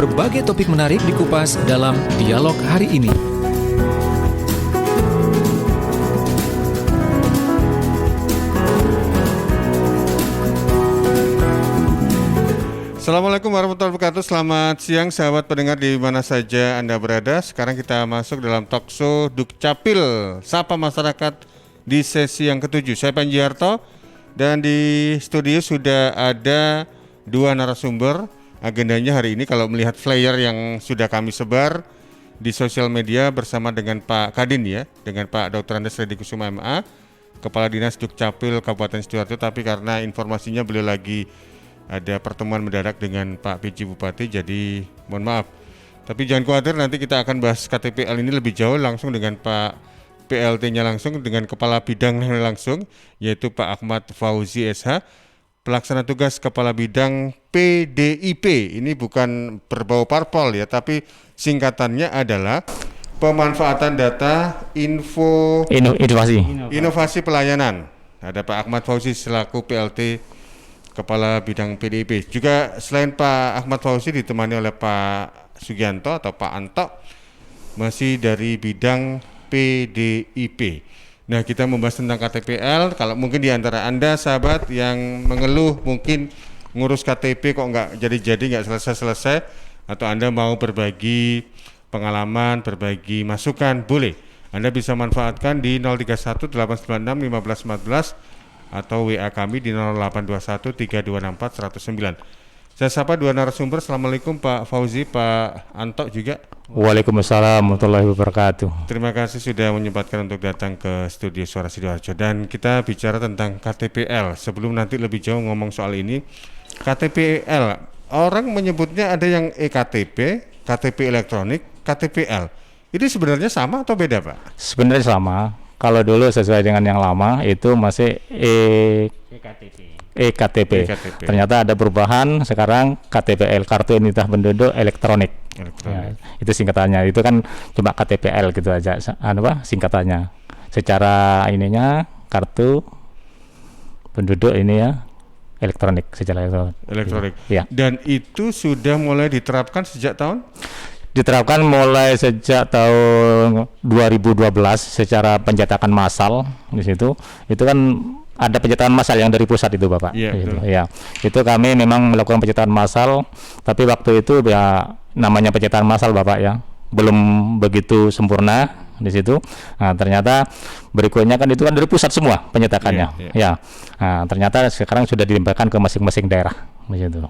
berbagai topik menarik dikupas dalam dialog hari ini. Assalamualaikum warahmatullahi wabarakatuh. Selamat siang sahabat pendengar di mana saja Anda berada. Sekarang kita masuk dalam talkshow Dukcapil Sapa Masyarakat di sesi yang ke-7. Saya Panji Harto dan di studio sudah ada dua narasumber. Agendanya hari ini kalau melihat flyer yang sudah kami sebar di sosial media bersama dengan Pak Kadin ya, dengan Pak Dr. Andes Reddy Kusuma MA, Kepala Dinas Dukcapil Kabupaten Sidoarjo, tapi karena informasinya beliau lagi ada pertemuan mendadak dengan Pak PJ Bupati, jadi mohon maaf. Tapi jangan khawatir, nanti kita akan bahas KTPL ini lebih jauh langsung dengan Pak PLT-nya langsung, dengan Kepala Bidangnya langsung, yaitu Pak Ahmad Fauzi SH, Pelaksana Tugas Kepala Bidang PDIP. Ini bukan berbau parpol ya, tapi singkatannya adalah Pemanfaatan Data Inovasi Pelayanan. Ada Pak Ahmad Fauzi selaku PLT Kepala Bidang PDIP. Juga selain Pak Ahmad Fauzi ditemani oleh Pak Sugianto atau Pak Anto, masih dari bidang PDIP. Nah, kita membahas tentang KTPL. Kalau mungkin di antara Anda sahabat yang mengeluh mungkin ngurus KTP kok nggak jadi-jadi, nggak selesai-selesai, atau Anda mau berbagi pengalaman, berbagi masukan, boleh. Anda bisa manfaatkan di 031 896 1514 atau WA kami di 0821 3264 109. Saya sapa dua narasumber. Assalamualaikum Pak Fauzi, Pak Anto juga. Waalaikumsalam warahmatullahi wabarakatuh. Terima kasih sudah menyempatkan untuk datang ke studio Suara Sidoarjo. Dan kita bicara tentang KTPL. Sebelum nanti lebih jauh ngomong soal ini, KTPL, orang menyebutnya ada yang EKTP, KTP elektronik, KTPL. Ini sebenarnya sama atau beda, Pak? Sebenarnya sama. Kalau dulu sesuai dengan yang lama itu masih EKTP. Ternyata ada perubahan, sekarang KTPL, Kartu Identitas Penduduk Elektronik. Ya, itu singkatannya. Itu kan cuma KTPL gitu aja, singkatannya. Secara ininya kartu penduduk ini ya elektronik, secara elektronik. Ya. Dan itu sudah mulai diterapkan sejak tahun? Diterapkan mulai sejak tahun 2012 secara pencetakan massal di situ. Itu kan ada pencetakan massal yang dari pusat itu, Bapak. Iya, gitu. Ya. Itu kami memang melakukan pencetakan massal, tapi waktu itu ya namanya pencetakan massal, Bapak ya, belum begitu sempurna di situ. Nah, ternyata berikutnya kan itu kan dari pusat semua penyetakannya. Ya. Nah, ternyata sekarang sudah dilimpahkan ke masing-masing daerah di situ.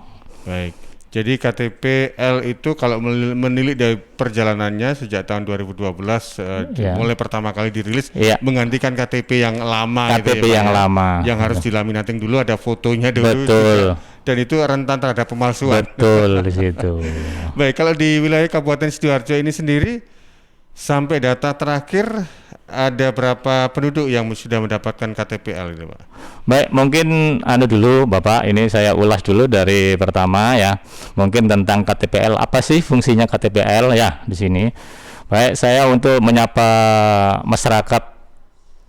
Baik. Jadi KTPL itu kalau menilik dari perjalanannya sejak tahun 2012 mulai pertama kali dirilis menggantikan KTP yang lama, KTP gitu ya, yang lama yang harus dilaminating dulu, ada fotonya dulu. Betul. Dan itu rentan terhadap pemalsuan. Betul di situ. Baik, kalau di wilayah Kabupaten Sidoarjo ini sendiri sampai data terakhir ada berapa penduduk yang sudah mendapatkan KTPL itu, Pak? Baik, mungkin dulu Bapak, ini saya ulas dulu dari pertama ya. Mungkin tentang KTPL, apa sih fungsinya KTPL ya di sini. Baik, saya untuk menyapa masyarakat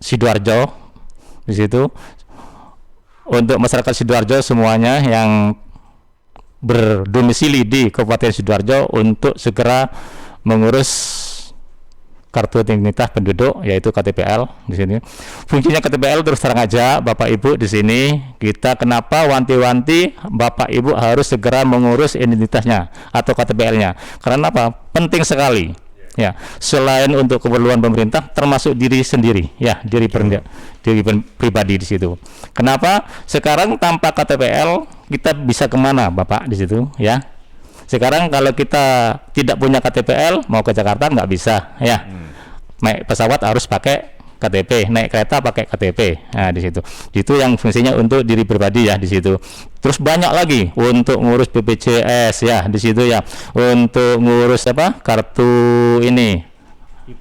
Sidoarjo di situ. Untuk masyarakat Sidoarjo semuanya yang berdomisili di Kabupaten Sidoarjo untuk segera mengurus Kartu Identitas Penduduk, yaitu KTPL di sini. Fungsinya KTPL terus terang aja Bapak Ibu di sini, kita kenapa wanti-wanti Bapak Ibu harus segera mengurus identitasnya atau KTPL-nya. Karena apa? Penting sekali. Ya, selain untuk keperluan pemerintah, termasuk diri sendiri, ya, diri pribadi di situ. Kenapa? Sekarang tanpa KTPL kita bisa kemana, Bapak, di situ, ya? Sekarang kalau kita tidak punya KTPL, mau ke Jakarta nggak bisa, ya. Naik pesawat harus pakai KTP, naik kereta pakai KTP. Nah, di situ. Itu yang fungsinya untuk diri pribadi ya di situ. Terus banyak lagi untuk ngurus BPJS ya di situ ya. Untuk ngurus kartu ini di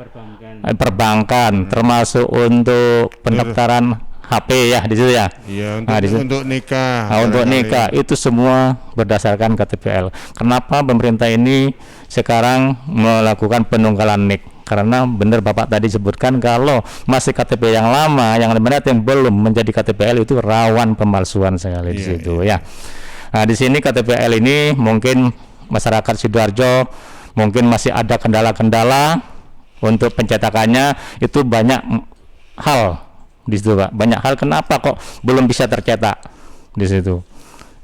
perbankan, termasuk untuk pendaftaran HP ya di situ ya. Iya, untuk nikah. Nah, untuk nikah itu semua berdasarkan KTPL. Kenapa pemerintah ini sekarang melakukan penunggalan NIK? Karena benar Bapak tadi sebutkan kalau masih KTP yang lama, yang belum menjadi KTPL itu rawan pemalsuan sekali di situ ya. Nah, di sini KTPL ini mungkin masyarakat Sidoarjo mungkin masih ada kendala-kendala untuk pencetakannya, itu banyak hal di situ Pak. Banyak hal kenapa kok belum bisa tercetak di situ.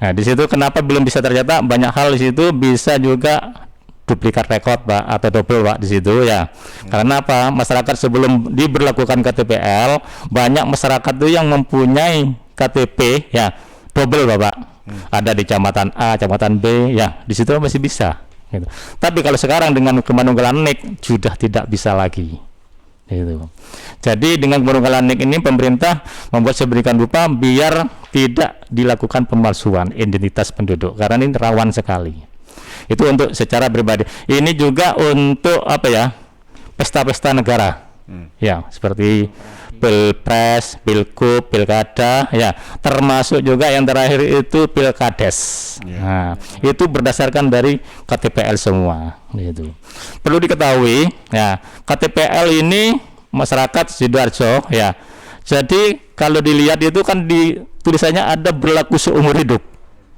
Nah, di situ kenapa belum bisa tercetak? Banyak hal di situ, bisa juga duplikat rekod Pak atau double Pak di situ ya. Karena apa? Masyarakat sebelum diberlakukan KTPL, banyak masyarakat itu yang mempunyai KTP ya double Bapak. Ada di kecamatan A, kecamatan B ya, di situ masih bisa gitu. Tapi kalau sekarang dengan kemanunggalan NIK sudah tidak bisa lagi gitu. Jadi dengan kemanunggalan NIK ini pemerintah membuat sedemikian rupa biar tidak dilakukan pemalsuan identitas penduduk, karena ini rawan sekali. Itu untuk secara pribadi. Ini juga untuk apa ya, pesta-pesta negara ya, seperti Pilpres, Pilgub, Pilkada ya, termasuk juga yang terakhir itu Pilkades. Nah, itu berdasarkan dari KTPL semua gitu. Perlu diketahui ya, KTPL ini masyarakat Sidoarjo ya. Jadi kalau dilihat itu kan di tulisannya ada berlaku seumur hidup.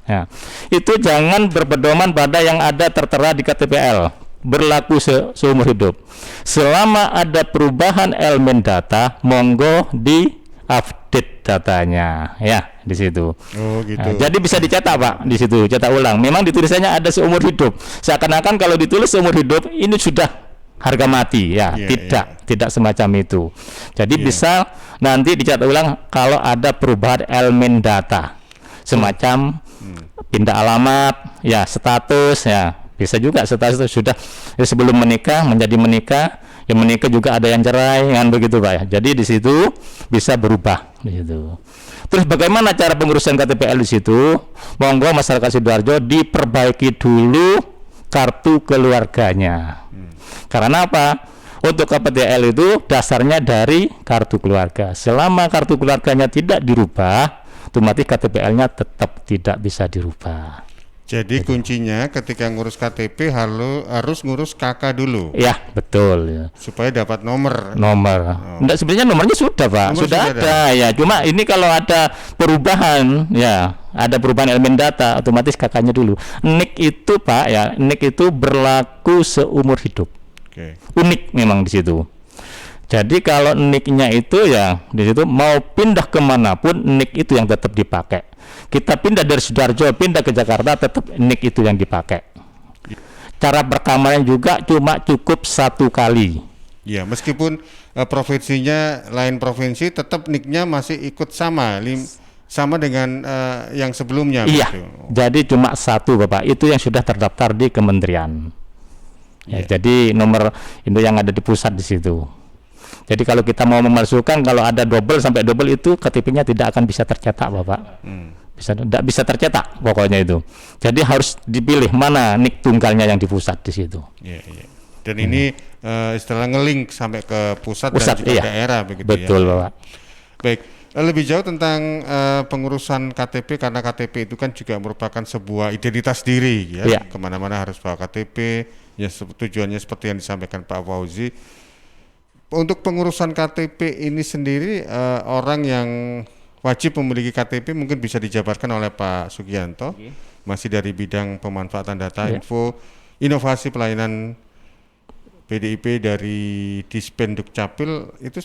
Ya. Itu jangan berpedoman pada yang ada tertera di KTPL, berlaku seumur hidup. Selama ada perubahan elemen data, monggo di update datanya ya di situ. Oh gitu. Nah, jadi bisa dicetak Pak di situ, cetak ulang. Memang ditulisannya ada seumur hidup. Seakan-akan kalau ditulis seumur hidup ini sudah harga mati ya. Tidak semacam itu. Jadi bisa nanti dicetak ulang kalau ada perubahan elemen data. Semacam pindah alamat ya, status ya. Bisa juga status sudah ya, sebelum menikah menjadi menikah, yang menikah juga ada yang cerai kan begitu Pak ya. Jadi di situ bisa berubah di situ. Terus bagaimana cara pengurusan KTPL di situ? Monggo masyarakat Sidoarjo diperbaiki dulu kartu keluarganya. Karena apa? Untuk KTPL itu dasarnya dari kartu keluarga. Selama kartu keluarganya tidak dirubah, otomatis KTPL-nya tetap tidak bisa dirubah. Jadi kuncinya ketika ngurus KTP harus ngurus KK dulu. Ya, betul ya. Supaya dapat nomor. Enggak, sebenarnya nomornya sudah Pak, sudah ada ya. Cuma ini kalau ada perubahan ya, ada perubahan elemen data, otomatis KK-nya dulu. NIK itu Pak ya, NIK itu berlaku seumur hidup. Unik memang di situ. Jadi kalau NIK-nya itu ya di situ mau pindah kemanapun NIK itu yang tetap dipakai. Kita pindah dari Sidoarjo pindah ke Jakarta tetap NIK itu yang dipakai. Cara berkamarnya juga cuma cukup 1 kali. Ya meskipun provinsinya lain provinsi, tetap NIK-nya masih ikut sama dengan yang sebelumnya. Iya. Begitu. Jadi cuma 1 Bapak. Itu yang sudah terdaftar di kementerian. Ya, jadi nomor itu yang ada di pusat di situ. Jadi kalau kita mau memalsukan, kalau ada double sampai double itu KTP-nya tidak akan bisa tercetak Bapak. Tidak bisa tercetak pokoknya itu. Jadi harus dipilih mana NIK tunggalnya yang di pusat di situ. Dan ini istilah ngelink sampai ke pusat dan juga daerah begitu. Betul ya. Bapak. Baik, lebih jauh tentang pengurusan KTP, karena KTP itu kan juga merupakan sebuah identitas diri ya. Kemana-mana harus bawa KTP. Ya tujuannya seperti yang disampaikan Pak Fauzi. Untuk pengurusan KTP ini sendiri, orang yang wajib memiliki KTP mungkin bisa dijabarkan oleh Pak Sugianto, masih dari bidang pemanfaatan data, info, inovasi pelayanan PDIP dari Dispen Dukcapil. Itu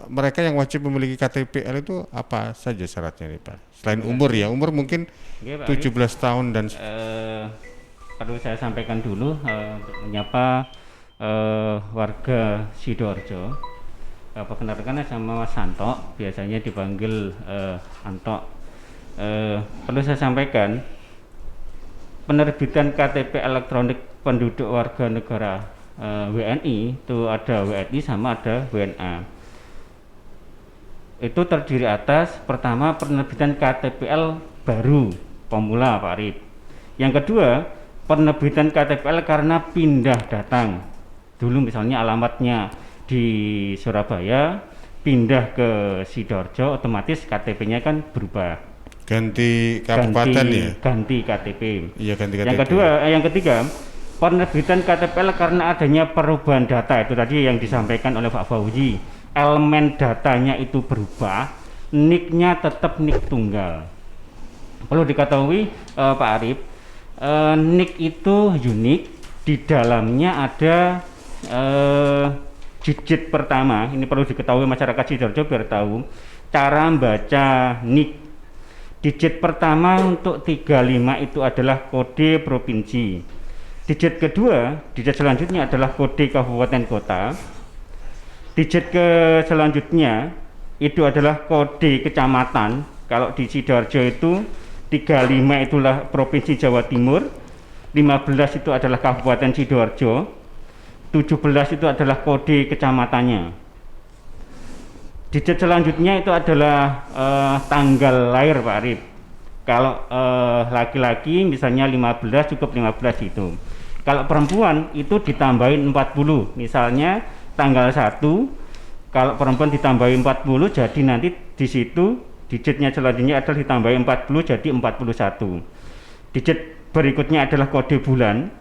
mereka yang wajib memiliki KTPL itu apa saja syaratnya nih Pak? Selain umur ya, umur mungkin 17 tahun dan perlu saya sampaikan dulu untuk menyapa warga Sidoarjo. Perkenalkan sama Mas Santo, biasanya dipanggil Anto. Perlu saya sampaikan, penerbitan KTP elektronik penduduk warga negara WNI itu ada WNI sama ada WNA. Itu terdiri atas pertama penerbitan KTPL baru pemula Pak Arif. Yang kedua, penerbitan KTPL karena pindah datang. Dulu misalnya alamatnya di Surabaya, pindah ke Sidoarjo, otomatis KTP-nya kan berubah. Ganti kabupaten ya? Ganti KTP. Iya, ganti KTP. Yang ketiga, penerbitan KTPL karena adanya perubahan data, itu tadi yang disampaikan oleh Pak Fauzi. Elemen datanya itu berubah, NIK-nya tetap NIK tunggal. Perlu diketahui Pak Arif, NIK itu unik, di dalamnya ada digit pertama. Ini perlu diketahui masyarakat Sidoarjo biar tahu cara membaca NIK. Digit pertama untuk 35 itu adalah kode provinsi. Digit kedua, digit selanjutnya adalah kode kabupaten kota. Digit selanjutnya itu adalah kode kecamatan. Kalau di Sidoarjo itu 35 itulah Provinsi Jawa Timur, 15 itu adalah Kabupaten Sidoarjo, 17 itu adalah kode kecamatannya. Digit selanjutnya itu adalah tanggal lahir Pak Arif. Kalau laki-laki misalnya 15 cukup 15 itu. Kalau perempuan itu ditambahin 40, misalnya tanggal 1, kalau perempuan ditambahin 40 jadi nanti di situ digitnya selanjutnya adalah ditambahin 40 jadi 41. Digit berikutnya adalah kode bulan.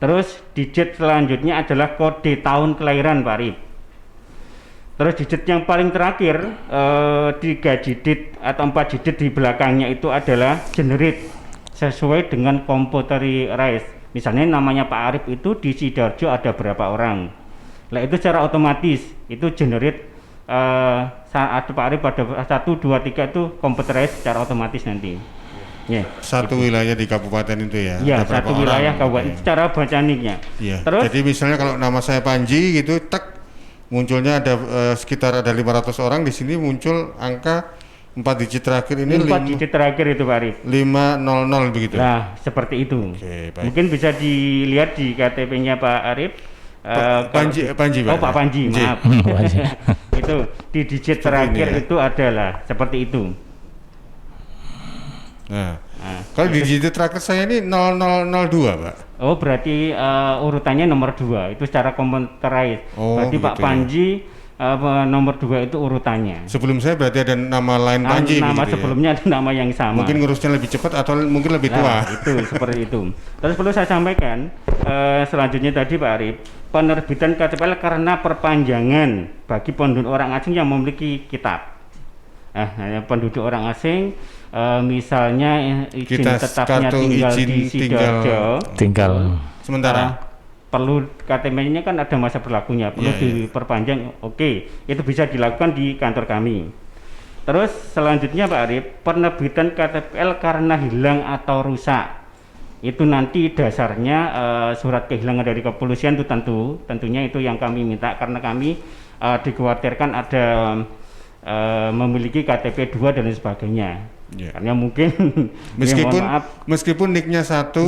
Terus digit selanjutnya adalah kode tahun kelahiran Pak Arif. Terus digit yang paling terakhir 3 digit atau 4 digit di belakangnya itu adalah generate sesuai dengan computerized. Misalnya namanya Pak Arif itu di Sidoarjo ada berapa orang. Nah itu secara otomatis itu generate saat Pak Arif pada 1, 2, 3 itu computerized secara otomatis nanti. Yeah, satu gitu. Wilayah di kabupaten itu ya? Iya, satu wilayah kabupaten secara baca NIK-nya. Iya. Terus, jadi misalnya kalau nama saya Panji gitu, tek munculnya ada sekitar ada 500 orang, di sini muncul angka 4 digit terakhir ini 4 digit terakhir itu Pak Arif 500 begitu. Nah seperti itu. Oke, baik. Mungkin bisa dilihat di KTP-nya Pak Arif. Panji oh Pak Panji, maaf. Itu di digit seperti terakhir ya? itu adalah seperti itu. Nah, kalau di digit terakhir saya ini 0002 Pak. Oh berarti urutannya nomor 2 itu secara computerized. Oh, berarti Pak begitu ya. Panji nomor 2 itu urutannya. Sebelum saya berarti ada nama lain Panji Nama begitu sebelumnya ada nama yang sama. Mungkin ngurusnya lebih cepat atau mungkin lebih tua. Nah, itu seperti itu. Terus perlu saya sampaikan selanjutnya tadi Pak Arif, penerbitan KTPL karena perpanjangan bagi penduduk orang asing yang memiliki kitab. Penduduk orang asing misalnya izin tetapnya tinggal di Sidoarjo, sementara perlu KTP-nya kan ada masa berlakunya, perlu diperpanjang. Oke, itu bisa dilakukan di kantor kami. Terus selanjutnya Pak Arif, penerbitan KTPL karena hilang atau rusak. Itu nanti dasarnya surat kehilangan dari kepolisian itu tentunya itu yang kami minta karena kami dikhawatirkan ada memiliki KTP 2 dan sebagainya. Karena mungkin meskipun NIK-nya satu,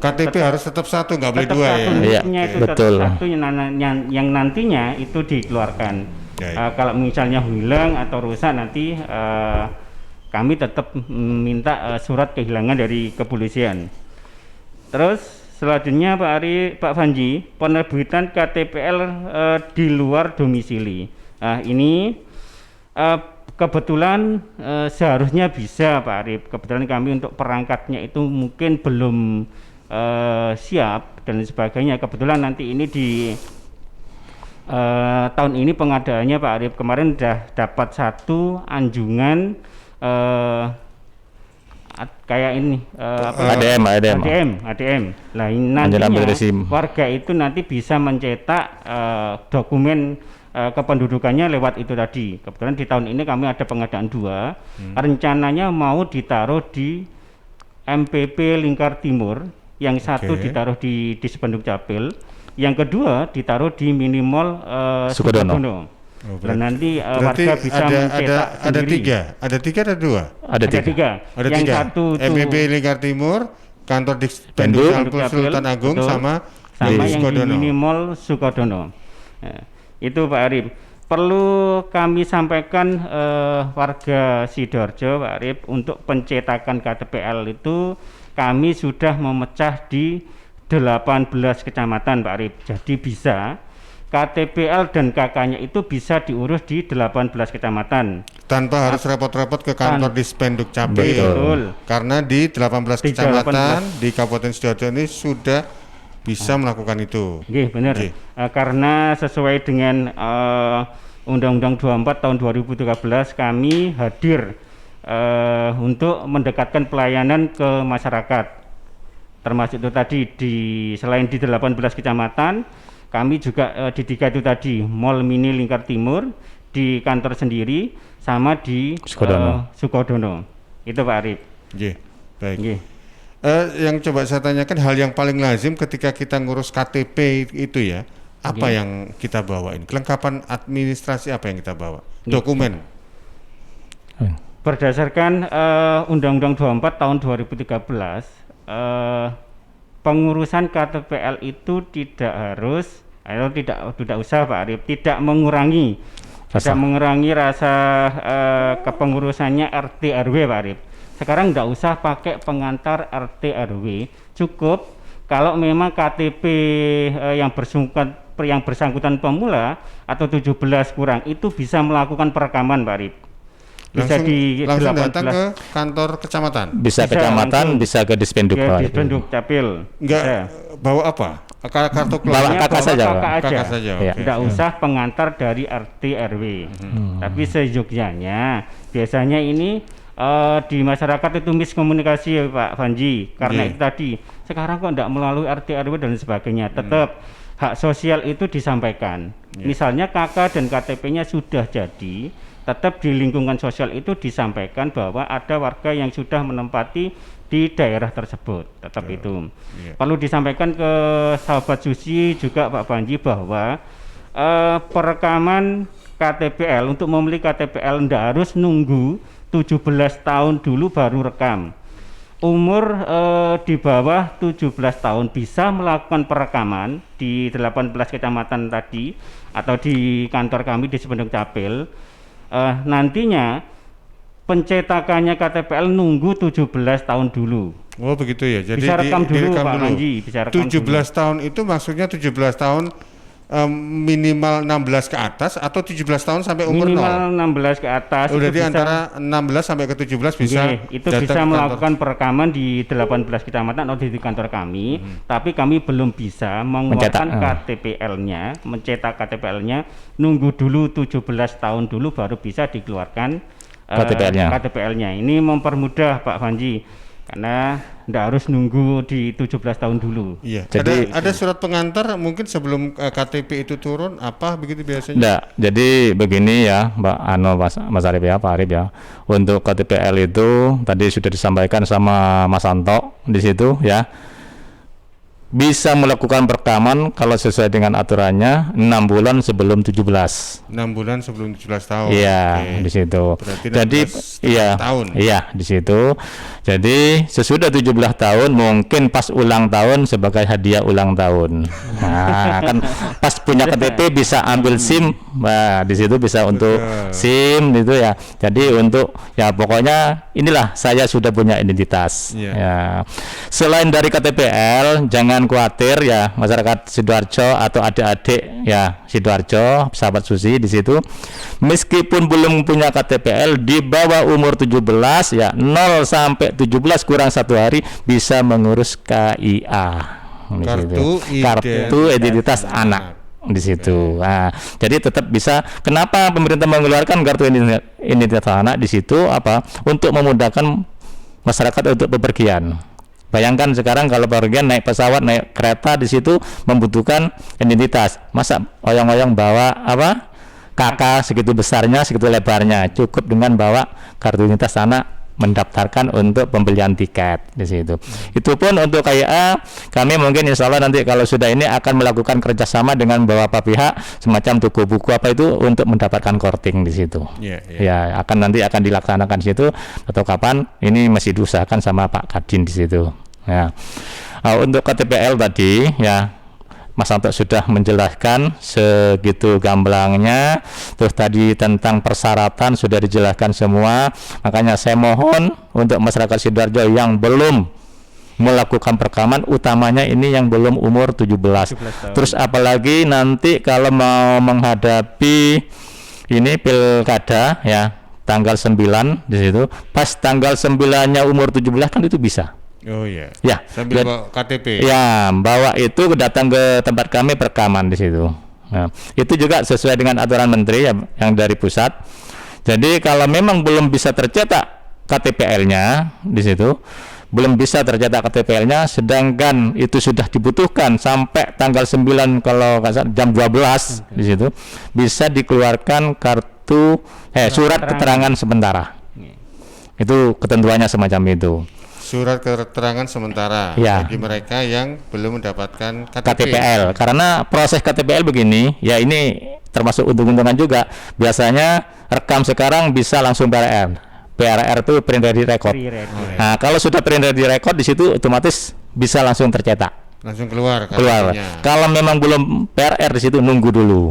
KTP harus tetap satu, nggak boleh 2 ya. NIK-nya itu betul. tetap satu yang nantinya itu dikeluarkan. Kalau misalnya hilang atau rusak nanti kami tetap minta surat kehilangan dari kepolisian. Terus selanjutnya Pak Panji, penerbitan KTPL di luar domisili. Ini kebetulan seharusnya bisa Pak Arif. Kebetulan kami untuk perangkatnya itu mungkin belum siap dan sebagainya. Kebetulan nanti ini di tahun ini pengadaannya Pak Arif kemarin sudah dapat satu anjungan kayak ini ADM. Nah nantinya warga itu nanti bisa mencetak dokumen kependudukannya lewat itu tadi. Kebetulan di tahun ini kami ada pengadaan 2. Rencananya mau ditaruh di MPP Lingkar Timur, yang satu ditaruh di Dispenduk Capil, yang kedua ditaruh di Minimall Sukodono. Dan nanti warga bisa mencetak sendiri. Ada 3 ada 2? Ada 3. Ada yang 3. satu MPP Lingkar Timur, kantor Dispenduk Sultan Agung, betul, sama yang Sukodono. di Minimall Sukodono. Itu Pak Arif. Perlu kami sampaikan warga Sidoarjo Pak Arif, untuk pencetakan KTPL itu kami sudah memecah di 18 kecamatan Pak Arif. Jadi bisa KTPL dan KK-nya itu bisa diurus di 18 kecamatan tanpa harus repot-repot ke kantor Dispenduk Capil. Betul. Karena di 18 kecamatan di Kabupaten Sidoarjo ini sudah bisa melakukan itu. Oke, benar. Karena sesuai dengan Undang-Undang 24 tahun 2013 kami hadir untuk mendekatkan pelayanan ke masyarakat. Termasuk itu tadi selain di 18 kecamatan, kami juga di 3 itu tadi, Mall Mini Lingkar Timur, di kantor sendiri, sama di Sukodono. Itu Pak Arif. Nggih, baik. Nggih. Yang coba saya tanyakan hal yang paling lazim ketika kita ngurus KTP itu ya, apa yang kita bawa ini? Kelengkapan administrasi apa yang kita bawa? Dokumen. Berdasarkan Undang-Undang 24 tahun 2013, pengurusan KTPL itu tidak harus atau tidak usah Pak Arif, tidak mengurangi rasa kepengurusannya RT RW Pak Arif. Sekarang tidak usah pakai pengantar RT RW, cukup kalau memang KTP yang bersangkutan pemula atau 17 kurang itu bisa melakukan perekaman Pak Arif. Bisa langsung datang ke kantor kecamatan. Bisa kecamatan, bisa ke Dispenduk. Ke Dispenduk Capil. Enggak bawa apa? Kartu keluarga. Kakak saja. Kakak saja. Ya. Tidak usah pengantar dari RT RW. Tapi seyogyanya biasanya ini di masyarakat itu miskomunikasi Pak Panji, karena itu tadi sekarang kok tidak melalui RT RW dan sebagainya. Tetap hak sosial itu disampaikan. Misalnya KK dan KTP-nya sudah jadi, tetap di lingkungan sosial itu disampaikan bahwa ada warga yang sudah menempati di daerah tersebut. Tetap itu perlu disampaikan ke sahabat Susi juga Pak Panji bahwa perekaman KTPL, untuk membeli KTPL tidak harus nunggu 17 tahun dulu baru rekam. Umur di bawah 17 tahun bisa melakukan perekaman di 18 kecamatan tadi atau di kantor kami di Dispenduk Capil. Nantinya pencetakannya KTPL nunggu 17 tahun dulu. Oh begitu ya. Jadi bisa rekam dulu direkam Pak dulu. Manji, bisa rekam 17 dulu. tahun itu maksudnya 17 tahun minimal 16 ke atas atau 17 tahun sampai umur minimal 0? 16 ke atas. Oh, jadi bisa, antara 16 sampai ke 17 bisa. itu bisa melakukan perekaman di 18 kecamatan atau di kantor kami, tapi kami belum bisa mengeluarkan KTPL-nya, mencetak KTPL-nya, nunggu dulu 17 tahun dulu baru bisa dikeluarkan KTPL-nya. Ini mempermudah Pak Panji, karena tidak harus nunggu di 17 tahun dulu. Iya. Jadi ada surat pengantar mungkin sebelum KTP itu turun apa begitu biasanya? Enggak. Jadi begini ya, Mas Arif ya, Pak Arif ya. Untuk KTPL itu tadi sudah disampaikan sama Mas Anto di situ ya. Bisa melakukan perekaman kalau sesuai dengan aturannya 6 bulan sebelum 17. 6 bulan sebelum 17 tahun. Iya, di situ. Jadi tahun. Iya, di situ. Jadi sesudah 17 tahun mungkin pas ulang tahun sebagai hadiah ulang tahun. Nah, kan pas punya KTP bisa ambil SIM. Nah, di situ bisa untuk SIM gitu ya. Jadi untuk ya pokoknya inilah saya sudah punya identitas. Ya. Selain dari KTPL, jangan khawatir ya masyarakat Sidoarjo atau adik-adik ya Sidoarjo, sahabat Susi di situ, meskipun belum punya KTPL di bawah umur 17 ya 0 sampai 17 kurang 1 hari bisa mengurus KIA. Kartu identitas anak di situ. Nah, jadi tetap bisa. Kenapa pemerintah mengeluarkan kartu identitas anak di situ? Apa? Untuk memudahkan masyarakat untuk bepergian. Bayangkan sekarang kalau bepergian naik pesawat, naik kereta di situ membutuhkan identitas. Masa oyong-oyong bawa apa? KK segitu besarnya, segitu lebarnya. Cukup dengan bawa kartu identitas anak, mendaftarkan untuk pembelian tiket di situ. Itu pun untuk KIA kami mungkin insya Allah nanti kalau sudah ini akan melakukan kerjasama dengan beberapa pihak semacam toko buku apa itu untuk mendapatkan korting di situ. Ya nanti akan dilaksanakan di situ atau kapan ini masih diusahakan sama Pak Kadin di situ. Ya. Untuk KTPL tadi ya Mas Anto sudah menjelaskan segitu gamblangnya. Terus tadi tentang persyaratan sudah dijelaskan semua. Makanya saya mohon untuk masyarakat Sidoarjo yang belum melakukan perekaman, utamanya ini yang belum umur 17. Terus apalagi nanti kalau mau menghadapi ini pilkada ya tanggal 9 di situ. Pas tanggal 9-nya umur 17 kan itu bisa. Oh iya. Ya, sambil bawa KTP. Ya, bawa itu datang ke tempat kami perekaman di situ. Nah, itu juga sesuai dengan aturan menteri ya, yang dari pusat. Jadi kalau memang belum bisa tercetak KTPL-nya di situ, belum bisa tercetak KTPL-nya, sedangkan itu sudah dibutuhkan sampai tanggal 9 kalau nggak salah jam 12 di situ, bisa dikeluarkan surat keterangan sementara. Itu ketentuannya semacam itu. Surat keterangan sementara Ya. bagi mereka yang belum mendapatkan KTPL. Karena proses KTPL begini, ya ini termasuk untung-untungan juga. Biasanya rekam sekarang bisa langsung PRR. PRR itu print ready record. Nah, kalau sudah print ready record di situ otomatis bisa langsung tercetak. Langsung keluar Keluar. KTP-nya. Kalau memang belum PRR di situ nunggu dulu.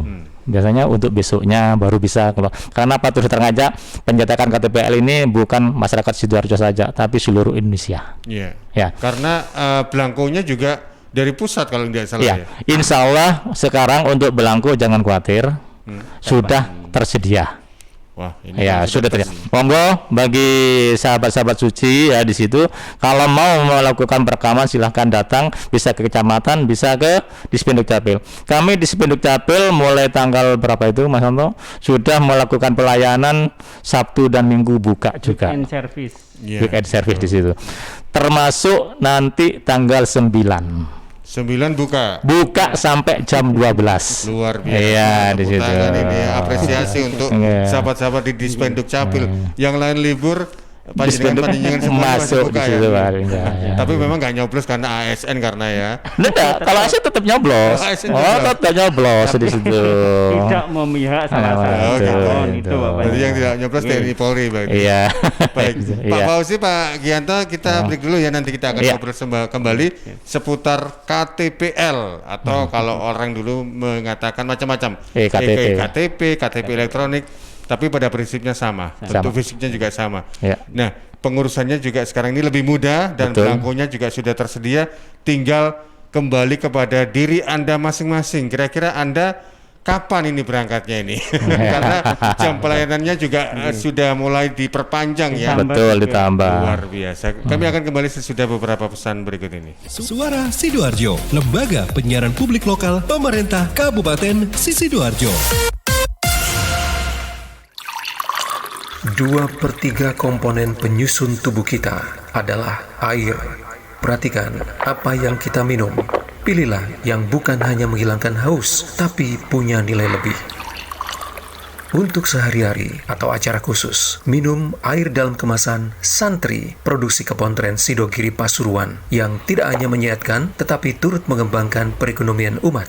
Biasanya untuk besoknya baru bisa keluar. Karena patut terngajak pencetakan KTPL ini bukan masyarakat Sidoarjo saja, tapi seluruh Indonesia. Iya. Ya. Karena belangkonya juga dari pusat kalau tidak salah ya. Ya, insya Allah sekarang untuk belangko jangan khawatir, sudah tersedia. Wah, ini Ya, kan sudah tersedia. Monggo bagi sahabat-sahabat suci ya di situ, kalau mau melakukan perekaman silahkan datang, bisa ke kecamatan, bisa ke Dispenduk Capil. Kami di Dispenduk Capil mulai tanggal berapa itu Mas Anto sudah melakukan pelayanan Sabtu dan Minggu buka juga. Weekend service. Iya. Weekend service di situ. Termasuk nanti tanggal 9. 9 buka. Buka sampai jam 12. Luar biasa. Iya, di Tepuk situ. tangan ini apresiasi untuk Iya. sahabat-sahabat di Dispenduk Capil. Yang lain libur, Dispenduk panjenengan semua masuk masih buka di situ, ya. Pak. Ya. Tapi memang nggak nyoblos karena ASN karena ya. Enggak, kalau ASN tetap nyoblos. Oh, ASN Oh, nyoblos. tetap nyoblos di situ. Tidak memihak salah Oh, satu gitu, calon gitu. itu Bapak. Jadi yang tidak nyoblos TNI Polri berarti. Iya. Baik, Pak Iya. Fauzi, Pak Gianto, kita break dulu ya, nanti kita akan Iya. ngobrol kembali seputar KTPL atau kalau orang dulu mengatakan macam-macam, KTP. KTP elektronik, tapi pada prinsipnya sama, bentuk fisiknya juga sama. Ya. Nah, pengurusannya juga sekarang ini lebih mudah dan Betul. belangkonya juga sudah tersedia, tinggal kembali kepada diri Anda masing-masing. Kira-kira Anda kapan ini berangkatnya ini? Karena jam pelayanannya juga sudah mulai diperpanjang ya. Betul, ditambah. Luar biasa. Kami akan kembali sesudah beberapa pesan berikut ini. Suara Sidoarjo, lembaga penyiaran publik lokal pemerintah Kabupaten Sidoarjo. 2/3 komponen penyusun tubuh kita adalah air. Perhatikan apa yang kita minum. Pilihlah yang bukan hanya menghilangkan haus, tapi punya nilai lebih. Untuk sehari-hari atau acara khusus, minum air dalam kemasan Santri, produksi Kepontren Sidogiri Pasuruan, yang tidak hanya menyehatkan, tetapi turut mengembangkan perekonomian umat.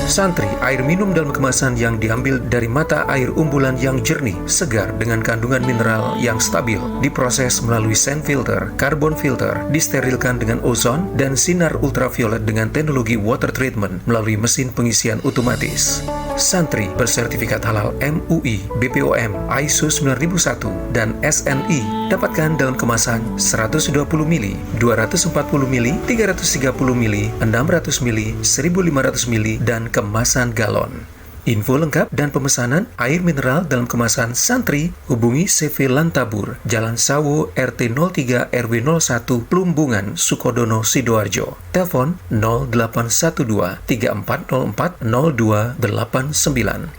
Santri, air minum dalam kemasan yang diambil dari mata air umbulan yang jernih, segar dengan kandungan mineral yang stabil, diproses melalui sand filter, carbon filter, disterilkan dengan ozon, dan sinar ultraviolet dengan teknologi water treatment melalui mesin pengisian otomatis. Santri bersertifikat halal MUI, BPOM, ISO 9001, dan SNI. Dapatkan dalam kemasan 120 ml, 240 ml, 330 ml, 600 ml, 1500 ml, dan kemasan galon. Info lengkap dan pemesanan air mineral dalam kemasan Santri, hubungi CV Lantabur, Jalan Sawo, RT 03 RW 01, Plumbungan, Sukodono, Sidoarjo. Telepon 0812 3404 0289.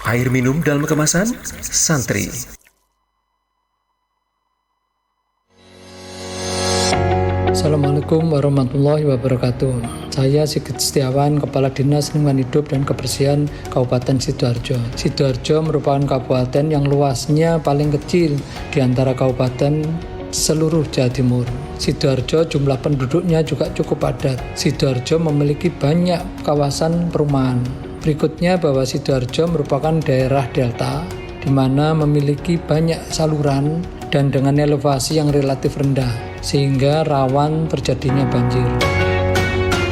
Air minum dalam kemasan Santri. Assalamualaikum warahmatullahi wabarakatuh. Saya Sigit Setiawan, Kepala Dinas Lingkungan Hidup dan Kebersihan Kabupaten Sidoarjo. Sidoarjo merupakan kabupaten yang luasnya paling kecil di antara kabupaten seluruh Jawa Timur. Sidoarjo jumlah penduduknya juga cukup padat. Sidoarjo memiliki banyak kawasan perumahan. Berikutnya bahwa Sidoarjo merupakan daerah delta di mana memiliki banyak saluran dan dengan elevasi yang relatif rendah sehingga rawan terjadinya banjir.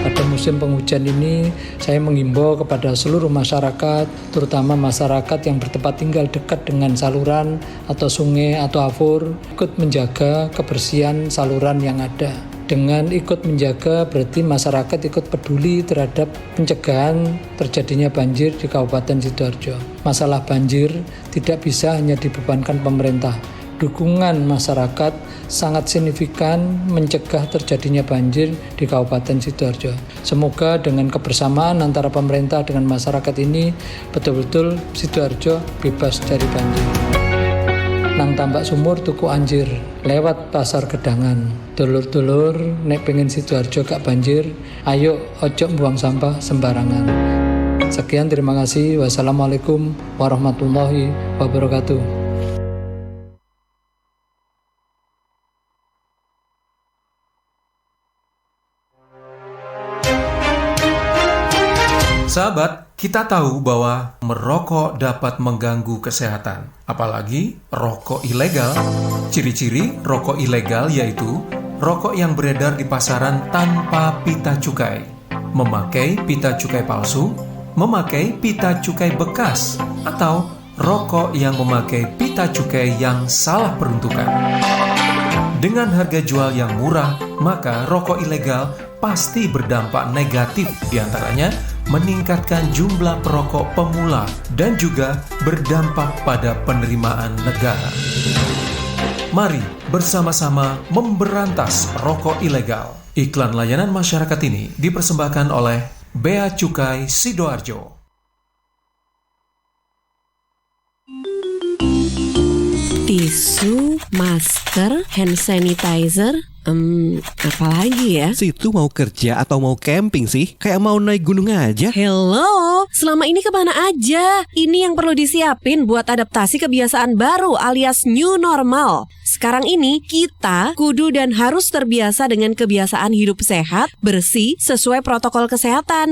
Pada musim penghujan ini, saya menghimbau kepada seluruh masyarakat, terutama masyarakat yang bertempat tinggal dekat dengan saluran atau sungai atau afur, ikut menjaga kebersihan saluran yang ada. Dengan ikut menjaga berarti masyarakat ikut peduli terhadap pencegahan terjadinya banjir di Kabupaten Sidoarjo. Masalah banjir tidak bisa hanya dibebankan pemerintah. Dukungan masyarakat sangat signifikan mencegah terjadinya banjir di Kabupaten Sidoarjo. Semoga dengan kebersamaan antara pemerintah dengan masyarakat ini betul-betul Sidoarjo bebas dari banjir. nang tambak sumur tuku anjir lewat pasar Gedangan. Dulur-dulur nek pengen Sidoarjo gak banjir, ayo ojo buang sampah sembarangan. Sekian, terima kasih. Wassalamualaikum warahmatullahi wabarakatuh. Sahabat, kita tahu bahwa merokok dapat mengganggu kesehatan, apalagi rokok ilegal. Ciri-ciri rokok ilegal yaitu rokok yang beredar di pasaran tanpa pita cukai, memakai pita cukai palsu, memakai pita cukai bekas, atau rokok yang memakai pita cukai yang salah peruntukan. Dengan harga jual yang murah, maka rokok ilegal pasti berdampak negatif, diantaranya meningkatkan jumlah perokok pemula dan juga berdampak pada penerimaan negara. Mari bersama-sama memberantas rokok ilegal. Iklan layanan masyarakat ini dipersembahkan oleh Bea Cukai Sidoarjo. Tisu, masker, hand sanitizer, apa lagi ya? Situ mau kerja atau mau camping sih? Kayak mau naik gunung aja. Hello, selama ini kemana aja? Ini yang perlu disiapin buat adaptasi kebiasaan baru alias new normal. Sekarang ini kita kudu dan harus terbiasa dengan kebiasaan hidup sehat, bersih, sesuai protokol kesehatan.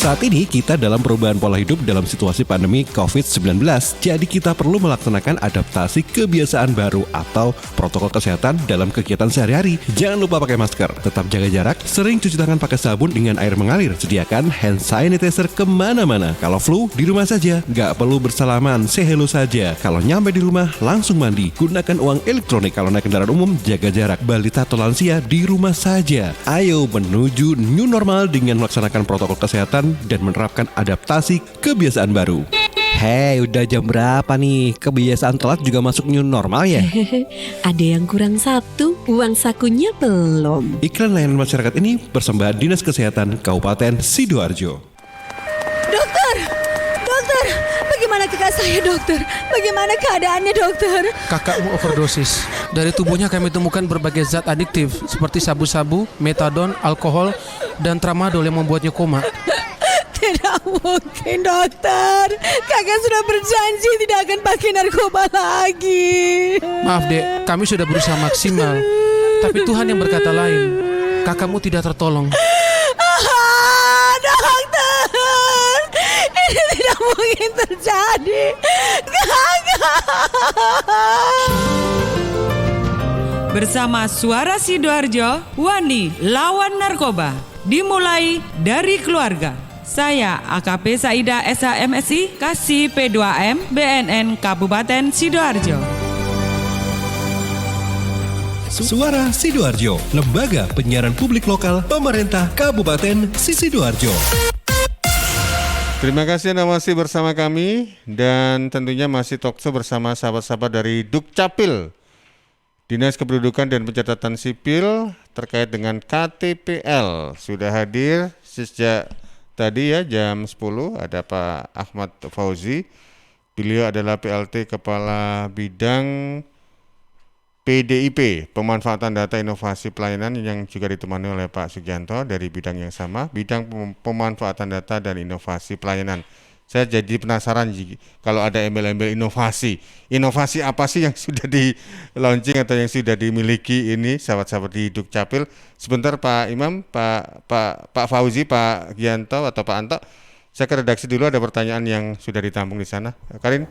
Saat ini kita dalam perubahan pola hidup dalam situasi pandemi COVID-19. Jadi kita perlu melaksanakan adaptasi kebiasaan baru atau protokol kesehatan dalam kegiatan sehari-hari. Jangan lupa pakai masker, tetap jaga jarak, sering cuci tangan pakai sabun dengan air mengalir. Sediakan hand sanitizer kemana-mana. Kalau flu, di rumah saja. Nggak perlu bersalaman, say hello saja. Kalau nyampe di rumah, langsung mandi. Gunakan uang elektronik. Kalau naik kendaraan umum, jaga jarak. Balita atau lansia di rumah saja. Ayo menuju new normal dengan melaksanakan protokol kesehatan dan menerapkan adaptasi kebiasaan baru. Hei, udah jam berapa nih? Kebiasaan telat juga masuk new normal ya? Ada yang kurang satu, uang sakunya belum. Iklan layanan masyarakat ini persembahan Dinas Kesehatan Kabupaten Sidoarjo. Dokter, bagaimana kakak saya dokter? Bagaimana keadaannya dokter? Kakakmu overdosis. Dari tubuhnya kami temukan berbagai zat adiktif seperti sabu-sabu, metadon, alkohol, dan tramadol yang membuatnya koma. Tidak mungkin dokter. Kakak sudah berjanji tidak akan pakai narkoba lagi. Maaf dek, kami sudah berusaha maksimal, tapi Tuhan yang berkata lain. Kakakmu tidak tertolong. Dokter, ini tidak mungkin terjadi. Kakak. Bersama Suara Sidoarjo, Wani lawan narkoba. Dimulai dari keluarga. Saya AKP Saida SHMSI, Kasih P2M, BNN Kabupaten Sidoarjo. Suara Sidoarjo, lembaga penyiaran publik lokal pemerintah Kabupaten Sidoarjo. Terima kasih Anda masih bersama kami dan tentunya masih talkshow bersama sahabat-sahabat dari Dukcapil, Dinas Kependudukan dan Pencatatan Sipil terkait dengan KTPL. Sudah hadir sejak tadi ya jam 10 ada Pak Ahmad Fauzi. Beliau adalah PLT Kepala Bidang PDIP, Pemanfaatan Data Inovasi Pelayanan, yang juga ditemani oleh Pak Sugianto dari bidang yang sama, bidang pemanfaatan data dan inovasi pelayanan. Saya jadi penasaran kalau ada embel-embel inovasi. Inovasi apa sih yang sudah di launching atau yang sudah dimiliki ini sahabat-sahabat di Dukcapil? Sebentar Pak Imam, Pak Fauzi, Pak Gianto atau Pak Anto, saya ke redaksi dulu, ada pertanyaan yang sudah ditampung di sana. Karin?